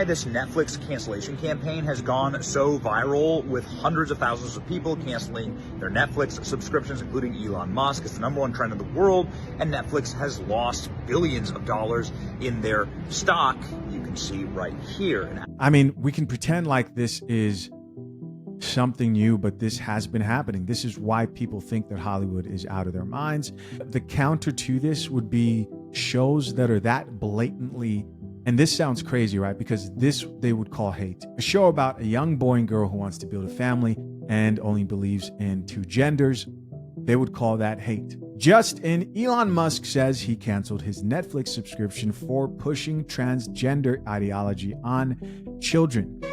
This Netflix cancellation campaign has gone so viral, with hundreds of thousands of people canceling their Netflix subscriptions, including Elon Musk. It's the #1 trend in the world, and Netflix has lost billions of dollars in their stock. You can see right here. I mean, we can pretend like this is something new, but this has been happening. This is why people think that Hollywood is out of their minds. The counter to this would be shows that are that blatantly, and this sounds crazy, right? Because this they would call hate. A show about a young boy and girl who wants to build a family and only believes in 2 genders. They would call that hate. Just in, Elon Musk says he canceled his Netflix subscription for pushing transgender ideology on children.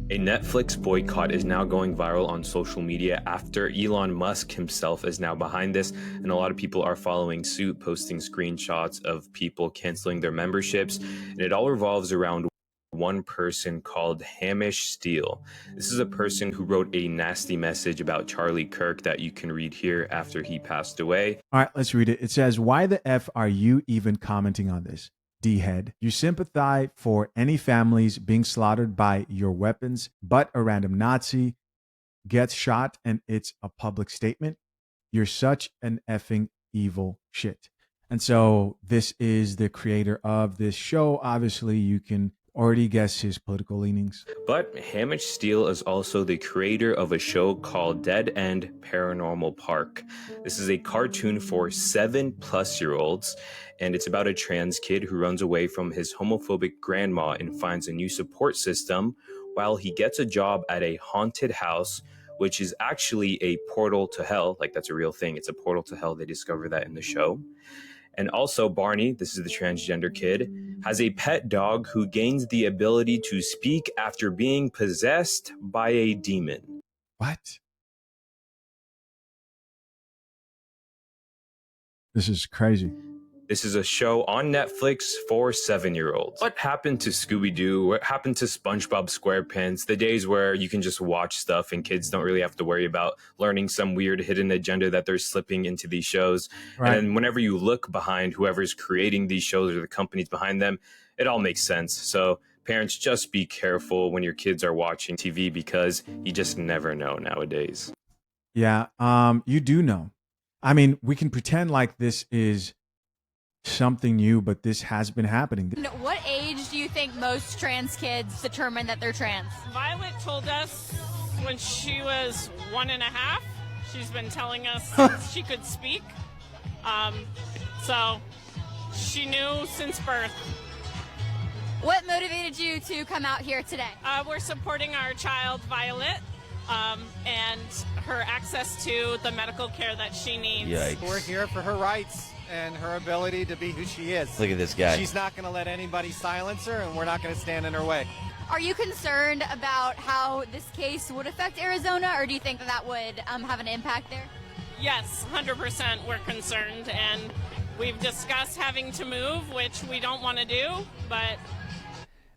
A Netflix boycott is now going viral on social media after Elon Musk himself is now behind this, and a lot of people are following suit, posting screenshots of people canceling their memberships, and it all revolves around one person called Hamish Steele. This is a person who wrote a nasty message about Charlie Kirk that you can read here after he passed away. All right, let's read it. It says, "Why the F are you even commenting on this? D-head. You sympathize for any families being slaughtered by your weapons, but a random Nazi gets shot and it's a public statement. You're such an effing evil shit." And so this is the creator of this show. Obviously, you can already guess his political leanings. But Hamish Steele is also the creator of a show called Dead End Paranormal Park. This is a cartoon for 7+-year-olds, and it's about a trans kid who runs away from his homophobic grandma and finds a new support system while he gets a job at a haunted house, which is actually a portal to hell. Like, that's a real thing. It's a portal to hell. They discover that in the show. And also Barney, this is the transgender kid, has a pet dog who gains the ability to speak after being possessed by a demon. What? This is crazy. This is a show on Netflix for 7-year-olds. What happened to Scooby-Doo? What happened to SpongeBob SquarePants? The days where you can just watch stuff and kids don't really have to worry about learning some weird hidden agenda that they're slipping into these shows. Right. And whenever you look behind whoever's creating these shows or the companies behind them, it all makes sense. So parents, just be careful when your kids are watching TV, because you just never know nowadays. Yeah, you do know. I mean, we can pretend like this is something new, but this has been happening. What age do you think most trans kids determine that they're trans? Violet told us when she was 1.5. She's been telling us since she could speak. So she knew since birth. What motivated you to come out here today? We're supporting our child, Violet, and her access to the medical care that she needs. Yikes. We're here for her rights and her ability to be who she is. Look at this guy. She's not going to let anybody silence her, and we're not going to stand in her way. Are you concerned about how this case would affect Arizona, or do you think that would have an impact there? Yes, 100% we're concerned, and we've discussed having to move, which we don't want to do, but...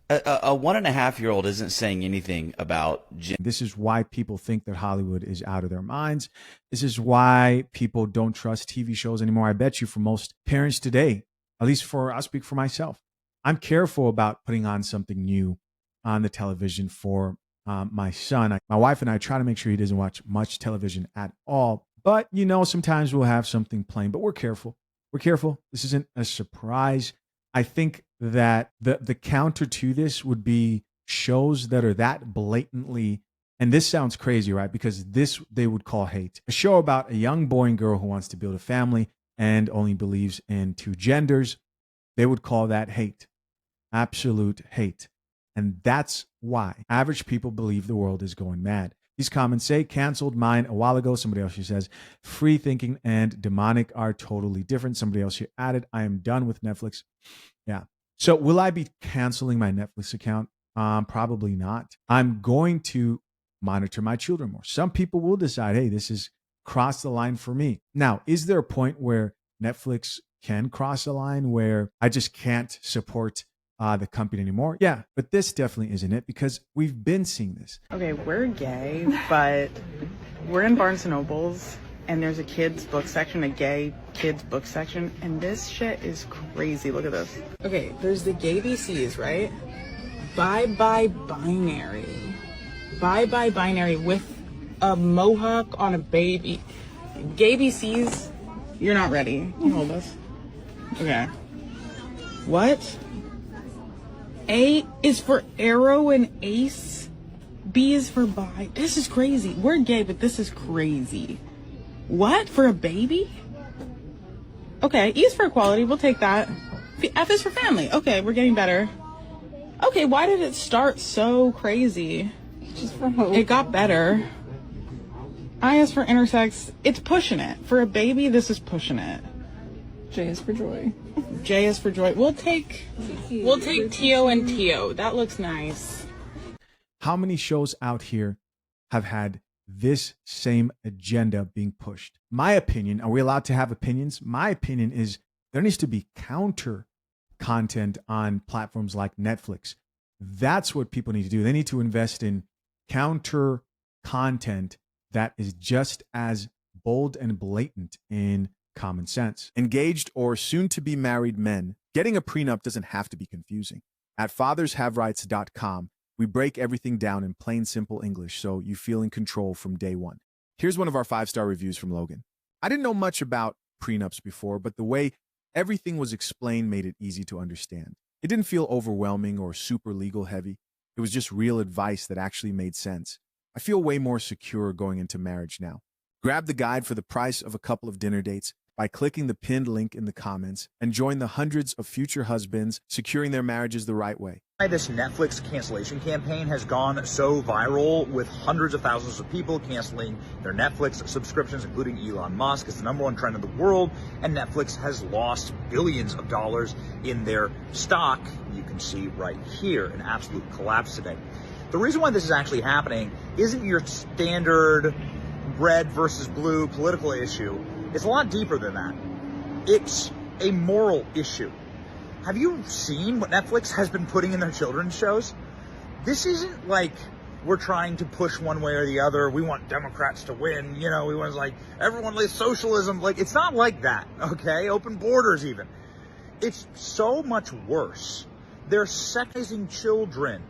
A 1.5-year-old isn't saying anything about This is why people think that Hollywood is out of their minds. This is why people don't trust TV shows anymore. I bet you for most parents today, at least I'll speak for myself, I'm careful about putting on something new on the television for my son. My wife and I try to make sure he doesn't watch much television at all. But, sometimes we'll have something playing, but we're careful. We're careful. This isn't a surprise. I think that the counter to this would be shows that are that blatantly, and this sounds crazy, right? Because this they would call hate. A show about a young boy and girl who wants to build a family and only believes in 2 genders. They would call that hate. Absolute hate. And that's why average people believe the world is going mad. These comments say, canceled mine a while ago. Somebody else here says, free thinking and demonic are totally different. Somebody else here added, I am done with Netflix. Yeah. So will I be canceling my Netflix account? Probably not. I'm going to monitor my children more. Some people will decide, hey, this is crossed the line for me. Now, is there a point where Netflix can cross a line where I just can't support the company anymore? Yeah, but this definitely isn't it, because we've been seeing this. Okay, we're gay, but we're in Barnes & Nobles and there's a kids book section, a gay kids book section, and this shit is crazy. Look at this. Okay, there's the gay BCs, right? Bye bye binary. Bye bye binary with a mohawk on a baby. Gay BCs, you're not ready. Can you hold this? Okay. What? A is for arrow and ace. B is for bi. This is crazy. We're gay, but this is crazy. What? For a baby? Okay, E is for equality. We'll take that. F is for family. Okay, we're getting better. Okay, why did it start so crazy? Just for hope. It got better. I is for intersex. It's pushing it. For a baby, this is pushing it. J is for joy. J is for joy. We'll take Tio and Tio. That looks nice. How many shows out here have had this same agenda being pushed? My opinion, are we allowed to have opinions? My opinion is there needs to be counter content on platforms like Netflix. That's what people need to do. They need to invest in counter content that is just as bold and blatant in common sense. Engaged or soon to be married men, getting a prenup doesn't have to be confusing. At fathershaverights.com, we break everything down in plain, simple English so you feel in control from day one. Here's one of our 5-star reviews from Logan. I didn't know much about prenups before, but the way everything was explained made it easy to understand. It didn't feel overwhelming or super legal heavy. It was just real advice that actually made sense. I feel way more secure going into marriage now. Grab the guide for the price of a couple of dinner dates by clicking the pinned link in the comments and join the hundreds of future husbands securing their marriages the right way. This Netflix cancellation campaign has gone so viral, with hundreds of thousands of people canceling their Netflix subscriptions, including Elon Musk. It's the #1 trend in the world, and Netflix has lost billions of dollars in their stock. You can see right here an absolute collapse today. The reason why this is actually happening isn't your standard red versus blue political issue. It's a lot deeper than that. It's a moral issue. Have you seen what Netflix has been putting in their children's shows? This isn't like we're trying to push one way or the other. We want Democrats to win. You know, we want like everyone like socialism. Like, it's not like that, okay? Open borders even. It's so much worse. They're sexualizing children.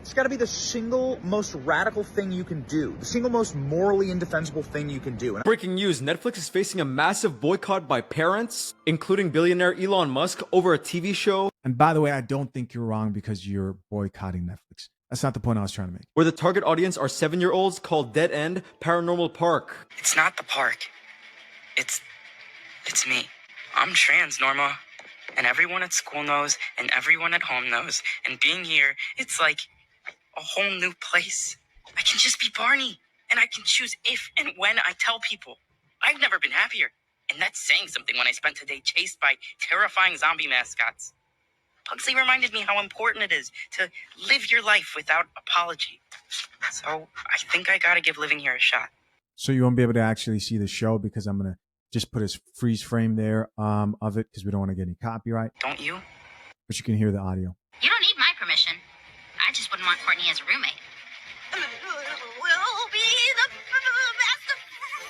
It's got to be the single most radical thing you can do, the single most morally indefensible thing you can do. Breaking news, Netflix is facing a massive boycott by parents, including billionaire Elon Musk, over a TV show. And by the way, I don't think you're wrong because you're boycotting Netflix. That's not the point I was trying to make. Where the target audience are 7-year-olds, called Dead End Paranormal Park. It's not the park. It's me. I'm trans, Norma. And everyone at school knows, and everyone at home knows. And being here, it's like a whole new place. I can just be Barney, and I can choose if and when I tell people. I've never been happier, and that's saying something when I spent today chased by terrifying zombie mascots. Pugsley reminded me how important it is to live your life without apology. So I think I gotta give living here a shot. So you won't be able to actually see the show because I'm going to just put a freeze frame there of it because we don't want to get any copyright. Don't you? But you can hear the audio. You don't need my permission. I just wouldn't want Courtney as a roommate. We'll be the best of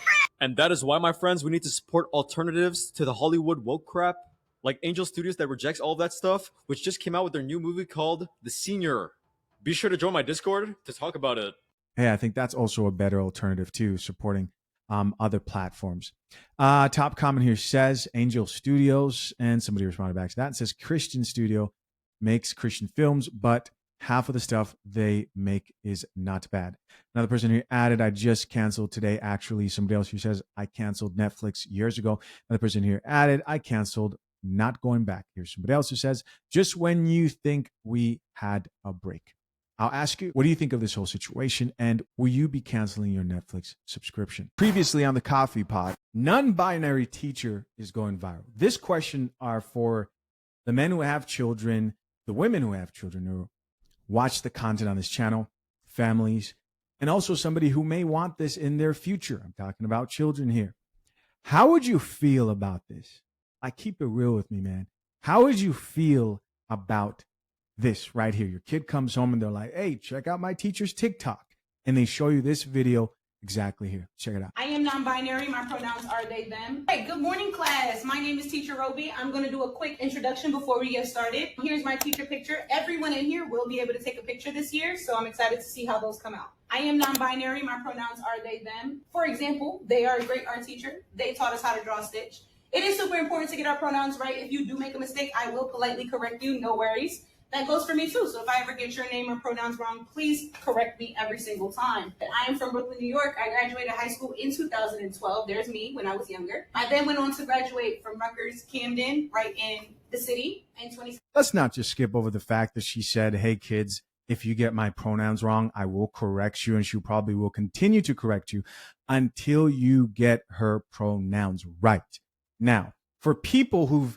friends. And that is why, my friends, we need to support alternatives to the Hollywood woke crap, like Angel Studios that rejects all of that stuff, which just came out with their new movie called The Senior. Be sure to join my Discord to talk about it. Hey, I think that's also a better alternative to supporting other platforms. Top comment here says Angel Studios, and somebody responded back to that and says Christian Studio makes Christian films, but half of the stuff they make is not bad. Another person here added, I just canceled today. Actually, somebody else who says, I canceled Netflix years ago. Another person here added, I canceled, not going back. Here's somebody else who says, just when you think we had a break. I'll ask you, what do you think of this whole situation? And will you be canceling your Netflix subscription? Previously on the Cofffee Pod, non-binary teacher is going viral. This question are for the men who have children, the women who have children, who watch the content on this channel, families, and also somebody who may want this in their future. I'm talking about children here. How would you feel about this? I keep it real with me, man. How would you feel about this right here? Your kid comes home and they're like, hey, check out my teacher's TikTok. And they show you this video exactly here. Check it out. I am non-binary. My pronouns are they, them. Hey, good morning, class. My name is Teacher Roby. I'm going to do a quick introduction before we get started. Here's my teacher picture. Everyone in here will be able to take a picture this year, so I'm excited to see how those come out. I am non-binary. My pronouns are they, them. For example, they are a great art teacher. They taught us how to draw a stitch. It is super important to get our pronouns right. If you do make a mistake, I will politely correct you. No worries. That goes for me too. So if I ever get your name or pronouns wrong, please correct me every single time. I am from Brooklyn, New York. I graduated high school in 2012. There's me when I was younger. I then went on to graduate from Rutgers, Camden, right in the city in 20. Let's not just skip over the fact that she said, hey, kids, if you get my pronouns wrong, I will correct you. And she probably will continue to correct you until you get her pronouns right. Now, for people who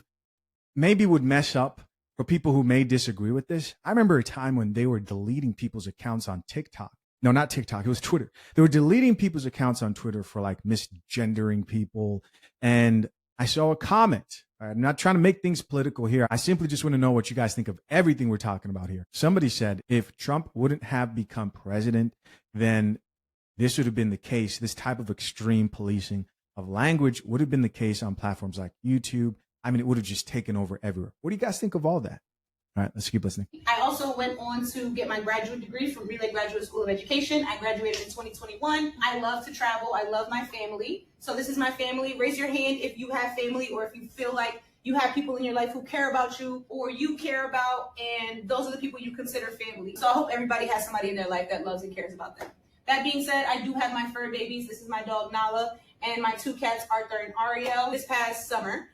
maybe would mess up, for people who may disagree with this, I remember a time when they were deleting people's accounts on TikTok. No, not TikTok. It was Twitter. They were deleting people's accounts on Twitter for like misgendering people. And I saw a comment. I'm not trying to make things political here. I simply just want to know what you guys think of everything we're talking about here. Somebody said if Trump wouldn't have become president, then this would have been the case. This type of extreme policing of language would have been the case on platforms like YouTube. I mean, it would have just taken over everywhere. What do you guys think of all that? All right, let's keep listening. I also went on to get my graduate degree from Relay Graduate School of Education. I graduated in 2021. I love to travel. I love my family. So this is my family. Raise your hand if you have family or if you feel like you have people in your life who care about you or you care about, and those are the people you consider family. So I hope everybody has somebody in their life that loves and cares about them. That being said, I do have my fur babies. This is my dog Nala and my two cats, Arthur and Ariel. This past summer,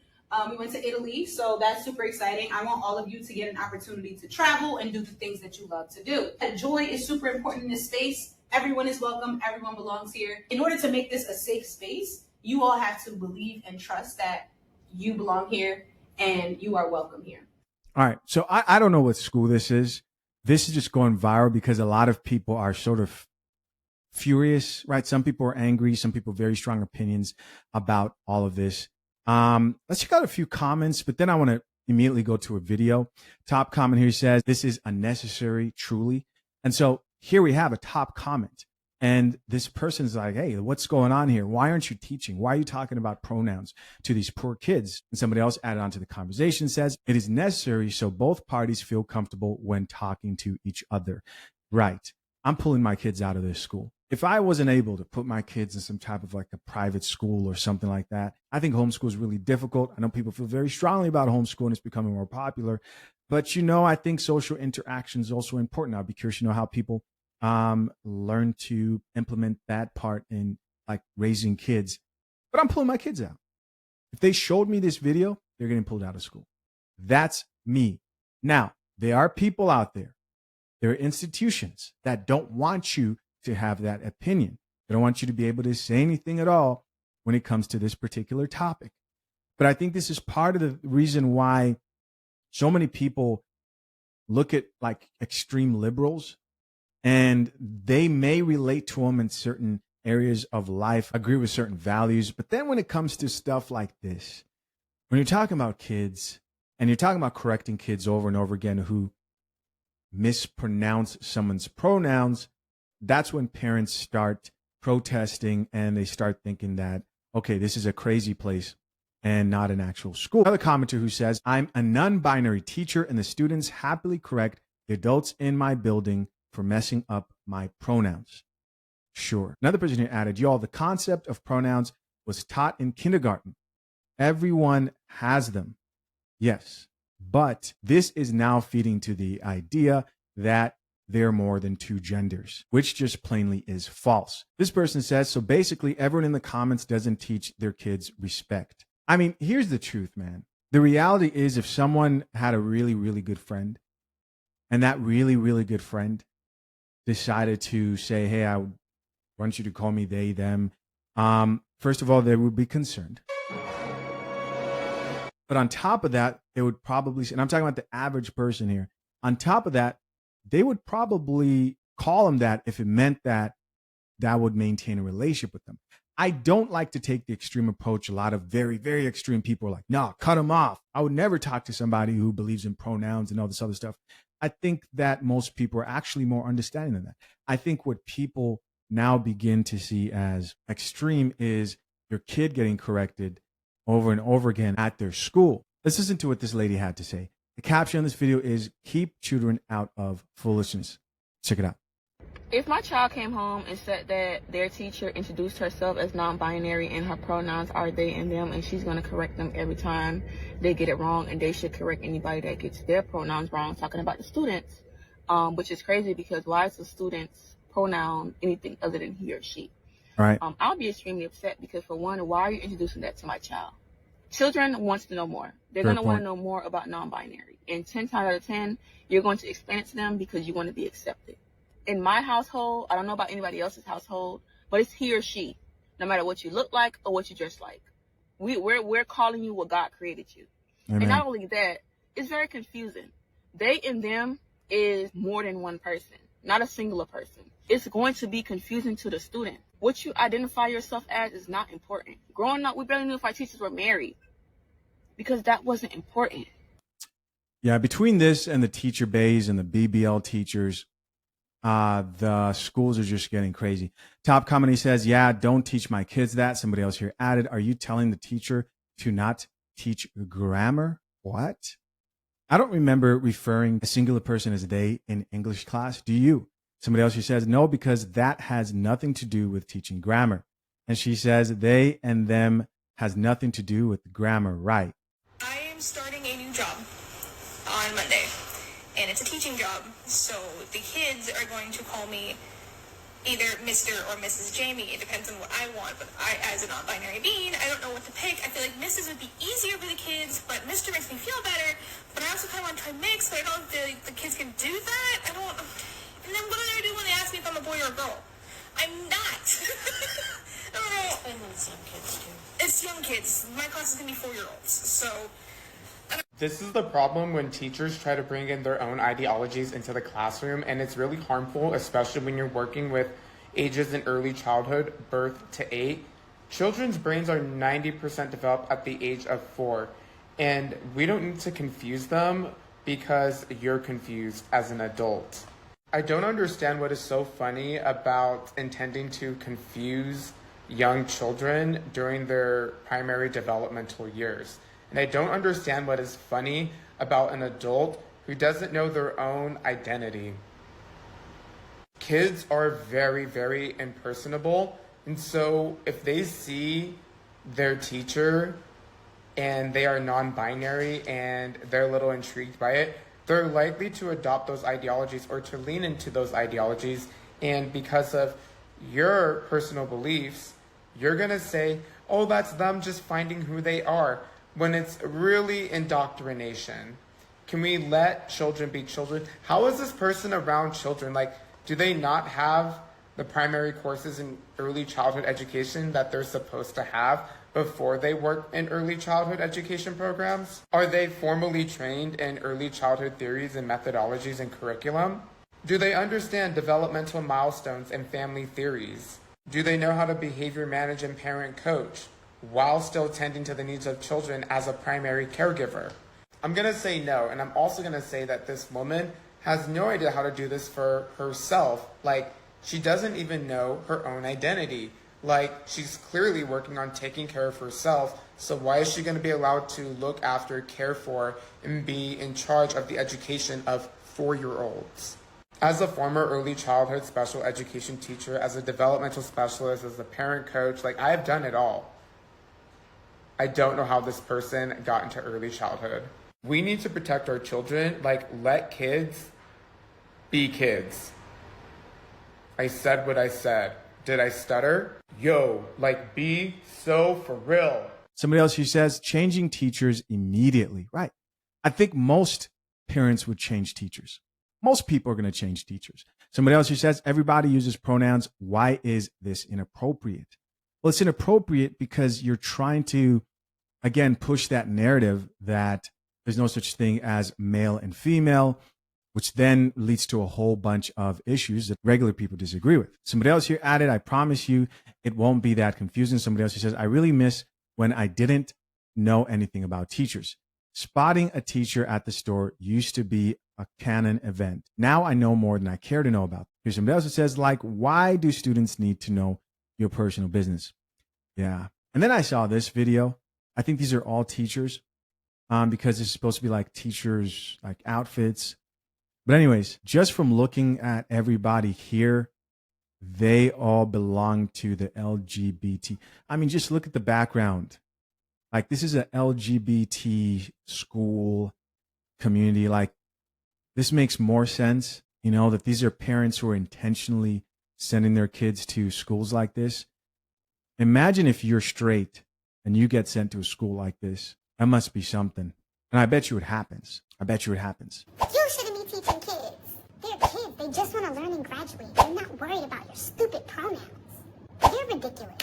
we went to Italy, so that's super exciting. I want all of you to get an opportunity to travel and do the things that you love to do. Joy is super important in this space. Everyone is welcome. Everyone belongs here. In order to make this a safe space, you all have to believe and trust that you belong here and you are welcome here. All right. So I don't know what school this is. This is just going viral because a lot of people are sort of furious, right? Some people are angry. Some people have very strong opinions about all of this. Let's check out a few comments, but then I want to immediately go to a video. Top comment here says, this is unnecessary, truly. And so here we have a top comment. And this person's like, hey, what's going on here? Why aren't you teaching? Why are you talking about pronouns to these poor kids? And somebody else added on to the conversation says, it is necessary so both parties feel comfortable when talking to each other. Right. I'm pulling my kids out of this school. If I wasn't able to put my kids in some type of like a private school or something like that, I think homeschool is really difficult. I know people feel very strongly about homeschool and it's becoming more popular. But, you know, I think social interaction is also important. I'll be curious to know how people learn to implement that part in like raising kids. But I'm pulling my kids out. If they showed me this video, they're getting pulled out of school. That's me. Now, there are people out there. There are institutions that don't want you to have that opinion. They don't want you to be able to say anything at all when it comes to this particular topic. But I think this is part of the reason why so many people look at like extreme liberals and they may relate to them in certain areas of life, agree with certain values. But then when it comes to stuff like this, when you're talking about kids and you're talking about correcting kids over and over again who mispronounce someone's pronouns, that's when parents start protesting and they start thinking that, okay, this is a crazy place and not an actual school. Another commenter who says, I'm a non-binary teacher and the students happily correct the adults in my building for messing up my pronouns. Sure. Another person here added, y'all, the concept of pronouns was taught in kindergarten. Everyone has them. Yes. But this is now feeding to the idea that there are more than two genders, which just plainly is false. This person says, so basically everyone in the comments doesn't teach their kids respect. I mean, here's the truth, man. The reality is if someone had a really, really good friend and that really, really good friend decided to say, hey, I want you to call me they, them. First of all, they would be concerned. But on top of that, they would probably, and I'm talking about the average person here. On top of that, they would probably call him that if it meant that that would maintain a relationship with them. I don't like to take the extreme approach. A lot of very, very extreme people are like, no, cut him off. I would never talk to somebody who believes in pronouns and all this other stuff. I think that most people are actually more understanding than that. I think what people now begin to see as extreme is your kid getting corrected over and over again at their school. Let's listen to what this lady had to say. The caption on this video is "Keep children out of foolishness." Check it out. If my child came home and said that their teacher introduced herself as non-binary and her pronouns are they and them, and she's going to correct them every time they get it wrong, and they should correct anybody that gets their pronouns wrong, talking about the students, which is crazy because why is the student's pronoun anything other than he or she? Right. I'll be extremely upset because, for one, why are you introducing that to my child? Children wants to know more. They're going to want to know more about non-binary. And 10 times out of 10, you're going to explain it to them because you want to be accepted. In my household, I don't know about anybody else's household, but it's he or she, no matter what you look like or what you dress like. We're calling you what God created you. Amen. And not only that, it's very confusing. They and them is more than one person, not a singular person. It's going to be confusing to the student. What you identify yourself as is not important. Growing up, we barely knew if our teachers were married because that wasn't important. Yeah, between this and the teacher bays and the BBL teachers, the schools are just getting crazy. Top comment, he says, yeah, don't teach my kids that. Somebody else here added, are you telling the teacher to not teach grammar? What? I don't remember referring a singular person as they in English class. Do you? Somebody else here says, no, because that has nothing to do with teaching grammar. And she says, they and them has nothing to do with grammar, right? I am starting a new job on Monday, and it's a teaching job. So the kids are going to call me either Mr. or Mrs. Jamie. It depends on what I want, but I, as a non-binary being, I don't know what to pick. I feel like Mrs. would be easier for the kids, but Mr. makes me feel better. But I also kind of want to try mix, but I don't know if the kids can do that. I don't. And then what do they do when they ask me if I'm a boy or a girl? I'm not. I don't know. And it's young kids too. It's young kids. My class is gonna be 4-year-olds, so. This is the problem when teachers try to bring in their own ideologies into the classroom, and it's really harmful, especially when you're working with ages in early childhood, birth to 8. Children's brains are 90% developed at the age of 4, and we don't need to confuse them because you're confused as an adult. I don't understand what is so funny about intending to confuse young children during their primary developmental years. And I don't understand what is funny about an adult who doesn't know their own identity. Kids are very, very impersonable. And so if they see their teacher and they are non-binary and they're a little intrigued by it, they're likely to adopt those ideologies or to lean into those ideologies. And because of your personal beliefs, you're going to say, oh, that's them just finding who they are, when it's really indoctrination. Can we let children be children? How is this person around children? Like, do they not have the primary courses in early childhood education that they're supposed to have before they work in early childhood education programs? Are they formally trained in early childhood theories and methodologies and curriculum? Do they understand developmental milestones and family theories? Do they know how to behavior manage and parent coach while still tending to the needs of children as a primary caregiver? I'm going to say no, and I'm also going to say that this woman has no idea how to do this for herself. Like, she doesn't even know her own identity. Like, she's clearly working on taking care of herself, so why is she going to be allowed to look after, care for, and be in charge of the education of 4-year-olds? As a former early childhood special education teacher, as a developmental specialist, as a parent coach, like, I've done it all. I don't know how this person got into early childhood. We need to protect our children. Like, let kids be kids. I said what I said. Did I stutter? Yo, like, be so for real. Somebody else who says changing teachers immediately. Right. I think most parents would change teachers. Most people are going to change teachers. Somebody else who says everybody uses pronouns. Why is this inappropriate? Well, it's inappropriate because you're trying to, again, push that narrative that there's no such thing as male and female, which then leads to a whole bunch of issues that regular people disagree with. Somebody else here added, I promise you it won't be that confusing. Somebody else who says, I really miss when I didn't know anything about teachers. Spotting a teacher at the store used to be a canon event. Now I know more than I care to know about. Here's somebody else that says, like, why do students need to know your personal business? Yeah. And then I saw this video. I think these are all teachers because it's supposed to be like teachers, like outfits. But anyways, just from looking at everybody here, they all belong to the LGBT. I mean, just look at the background. Like, this is an LGBT school community. Like, this makes more sense, you know, that these are parents who are intentionally sending their kids to schools like this. Imagine if you're straight and you get sent to a school like this. That must be something. And I bet you it happens. I bet you it happens. You shouldn't be teaching kids. They're kids. They just want to learn and graduate. They're not worried about your stupid pronouns. You're ridiculous.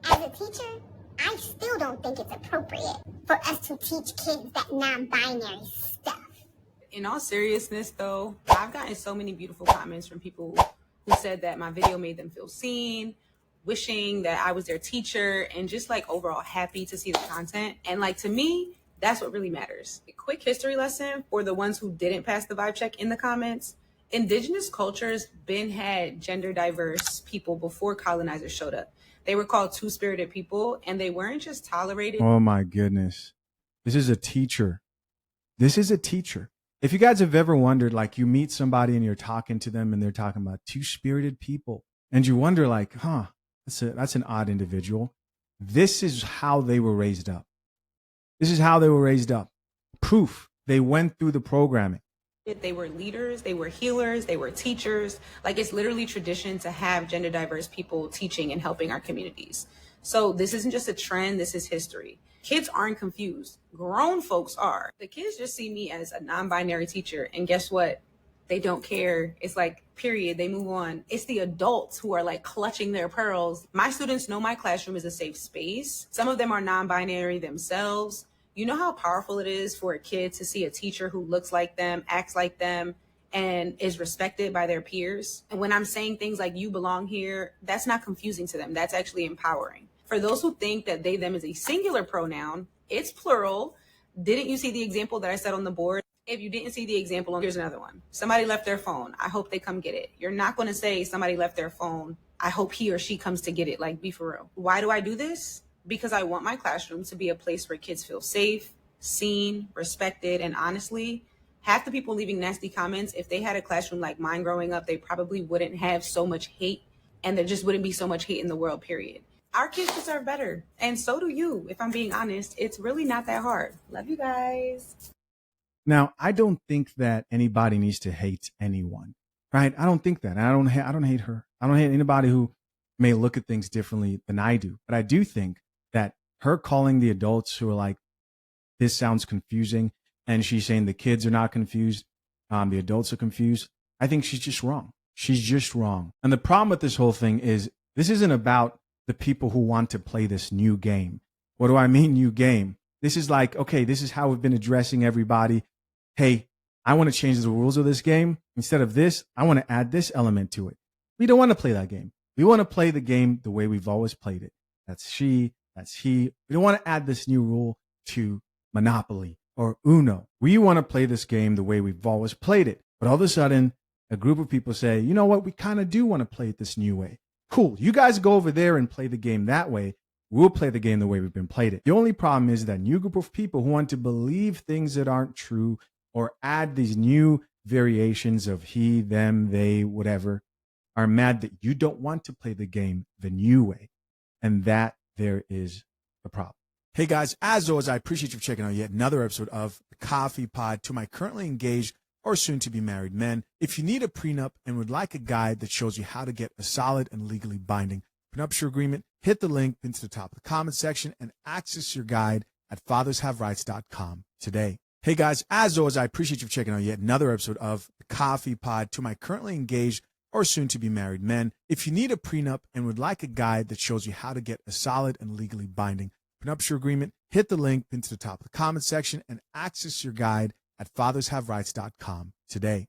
As a teacher, I still don't think it's appropriate for us to teach kids that non-binary stuff. In all seriousness, though, I've gotten so many beautiful comments from people who said that my video made them feel seen, wishing that I was their teacher, and just like overall happy to see the content. And like, to me, that's what really matters. A quick history lesson for the ones who didn't pass the vibe check in the comments. Indigenous cultures been had gender diverse people before colonizers showed up. They were called two-spirited people, and they weren't just tolerated. Oh my goodness. This is a teacher. This is a teacher. If you guys have ever wondered, like, you meet somebody and you're talking to them and they're talking about two-spirited people, and you wonder, like, that's an odd individual. This is how they were raised up. This is how they were raised up. Proof. They went through the programming. They were leaders, they were healers, they were teachers. Like, it's literally tradition to have gender diverse people teaching and helping our communities. So this isn't just a trend, this is history. Kids aren't confused. Grown folks are. The kids just see me as a non-binary teacher, and guess what? They don't care. It's like, period, they move on. It's the adults who are like clutching their pearls. My students know my classroom is a safe space. Some of them are non-binary themselves. You know how powerful it is for a kid to see a teacher who looks like them, acts like them, and is respected by their peers. And when I'm saying things like "you belong here," that's not confusing to them. That's actually empowering. For those who think that they, them is a singular pronoun, it's plural. Didn't you see the example that I said on the board? If you didn't see the example, here's another one. Somebody left their phone. I hope they come get it. You're not going to say somebody left their phone. I hope he or she comes to get it. Like, be for real. Why do I do this? Because I want my classroom to be a place where kids feel safe, seen, respected, and honestly, half the people leaving nasty comments, if they had a classroom like mine growing up, they probably wouldn't have so much hate, and there just wouldn't be so much hate in the world, period. Our kids deserve better, and so do you, if I'm being honest. It's really not that hard. Love you guys. Now, I don't think that anybody needs to hate anyone, right? I don't think that. I don't hate her. I don't hate anybody who may look at things differently than I do. But I do think that her calling the adults who are like, this sounds confusing, and she's saying the kids are not confused, the adults are confused, I think she's just wrong. She's just wrong. And the problem with this whole thing is this isn't about the people who want to play this new game. What do I mean, new game? This is like, okay, this is how we've been addressing everybody. Hey, I want to change the rules of this game. Instead of this, I want to add this element to it. We don't want to play that game. We want to play the game the way we've always played it. That's she, that's he. We don't want to add this new rule to Monopoly or Uno. We want to play this game the way we've always played it. But all of a sudden, a group of people say, you know what? We kind of do want to play it this new way. Cool. You guys go over there and play the game that way. We'll play the game the way we've been played it. The only problem is that new group of people who want to believe things that aren't true or add these new variations of he, them, they, whatever, are mad that you don't want to play the game the new way. And that there is the problem. Hey guys, as always, I appreciate you checking out yet another episode of the Coffee Pod. To my currently engaged or soon to be married men, if you need a prenup and would like a guide that shows you how to get a solid and legally binding prenuptial agreement, hit the link into the top of the comment section and access your guide at fathershaverights.com today. Hey guys, as always, I appreciate you checking out yet another episode of the Coffee Pod. To my currently engaged or soon to be married men, if you need a prenup and would like a guide that shows you how to get a solid and legally binding prenuptial agreement, hit the link into the top of the comment section and access your guide at fathershaverights.com today.